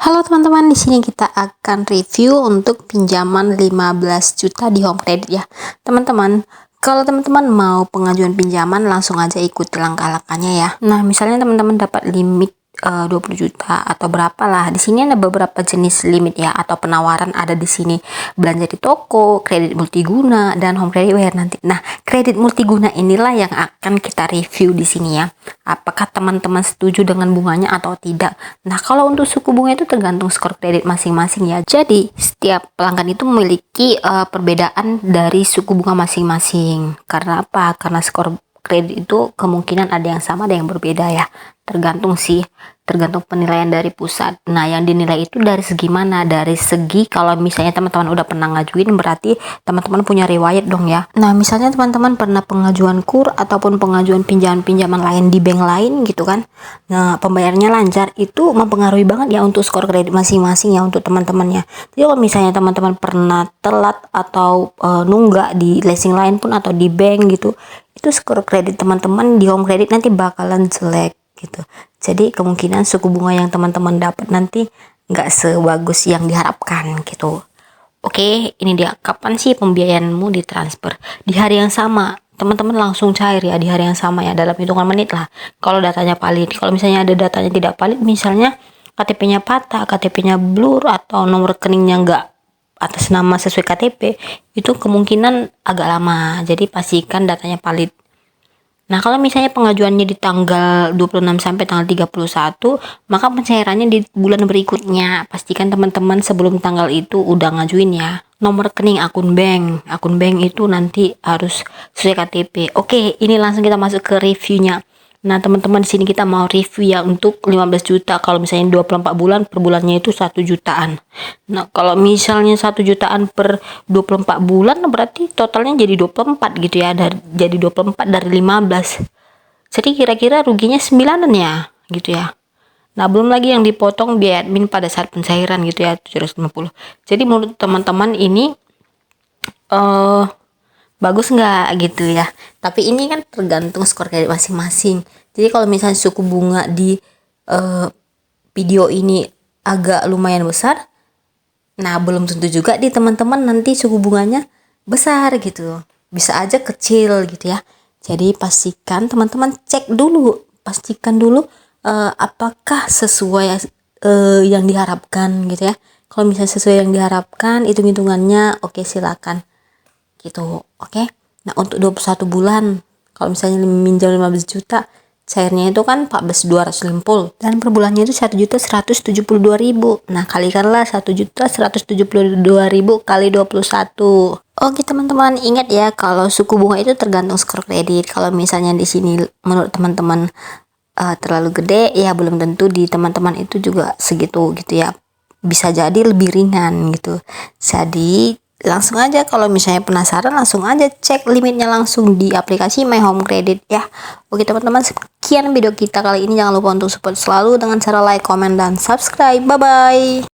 Halo teman-teman, di sini kita akan review untuk pinjaman 15 juta di Home Credit ya. Teman-teman, kalau teman-teman mau pengajuan pinjaman langsung aja ikuti langkah-langkahnya ya. Nah, misalnya teman-teman dapat limit 20 juta atau berapa lah. Di sini ada beberapa jenis limit ya atau penawaran ada di sini. Belanja di toko, kredit multiguna dan home credit where nanti. Nah, kredit multiguna inilah yang akan kita review di sini ya. Apakah teman-teman setuju dengan bunganya atau tidak? Nah, kalau untuk suku bunga itu tergantung skor kredit masing-masing ya. Jadi, setiap pelanggan itu memiliki perbedaan dari suku bunga masing-masing. Karena apa? Karena skor kredit itu kemungkinan ada yang sama, ada yang berbeda ya. Tergantung penilaian dari pusat. Nah, yang dinilai itu dari segi mana? Dari segi kalau misalnya teman-teman udah pernah ngajuin, berarti teman-teman punya riwayat dong ya. Nah, misalnya teman-teman pernah pengajuan KUR ataupun pengajuan pinjaman-pinjaman lain di bank lain gitu kan. Nah, pembayarannya lancar, itu mempengaruhi banget ya untuk skor kredit masing-masing ya untuk teman-temannya. Jadi kalau misalnya teman-teman pernah telat atau nunggak di leasing lain pun atau di bank gitu, itu skor kredit teman-teman di home credit nanti bakalan jelek gitu. Jadi kemungkinan suku bunga yang teman-teman dapat nanti nggak sebagus yang diharapkan gitu. Oke, ini dia. Kapan sih pembiayaanmu ditransfer? Di hari yang sama. Teman-teman langsung cair ya di hari yang sama ya, dalam hitungan menit lah. Kalau datanya valid. Kalau misalnya ada datanya tidak valid, misalnya KTP-nya patah, KTP-nya blur, atau nomor rekeningnya nggak atas nama sesuai KTP, itu kemungkinan agak lama. Jadi pastikan datanya valid. Nah, kalau misalnya pengajuannya di tanggal 26 sampai tanggal 31, maka pencairannya di bulan berikutnya. Pastikan teman-teman sebelum tanggal itu udah ngajuin ya. Nomor rekening akun bank. Akun bank itu nanti harus sesuai KTP. Oke, ini langsung kita masuk ke reviewnya. Nah, teman-teman di sini kita mau review ya untuk 15 juta. Kalau misalnya 24 bulan, per bulannya itu 1 jutaan. Nah, kalau misalnya 1 jutaan per 24 bulan, berarti totalnya jadi 24 gitu ya. Jadi 24 dari 15. Jadi kira-kira ruginya 9 ya, gitu ya. Nah, belum lagi yang dipotong biaya admin pada saat pencairan gitu ya, 750. Jadi menurut teman-teman ini bagus nggak gitu ya. Tapi ini kan tergantung skor kredit masing-masing. Jadi kalau misalnya suku bunga di video ini agak lumayan besar, nah belum tentu juga di teman-teman nanti suku bunganya besar gitu. Bisa aja kecil gitu ya. Jadi pastikan teman-teman cek dulu, pastikan dulu apakah sesuai yang diharapkan gitu ya. Kalau misalnya sesuai yang diharapkan, hitung-hitungannya oke, silakan gitu. Oke. Nah, untuk 21 bulan kalau misalnya minjam 15 juta, cairnya itu kan 14.250 dan per bulannya itu 1.172.000. Nah, kalikanlah 1.172.000 kali 21. Oke, teman-teman, ingat ya kalau suku bunga itu tergantung skor kredit. Kalau misalnya di sini menurut teman-teman terlalu gede, ya belum tentu di teman-teman itu juga segitu gitu ya. Bisa jadi lebih ringan gitu. Jadi langsung aja kalau misalnya penasaran, langsung aja cek limitnya langsung di aplikasi My Home Credit ya. Oke teman-teman, sekian video kita kali ini. Jangan lupa untuk support selalu dengan cara like, comment, dan subscribe. Bye bye.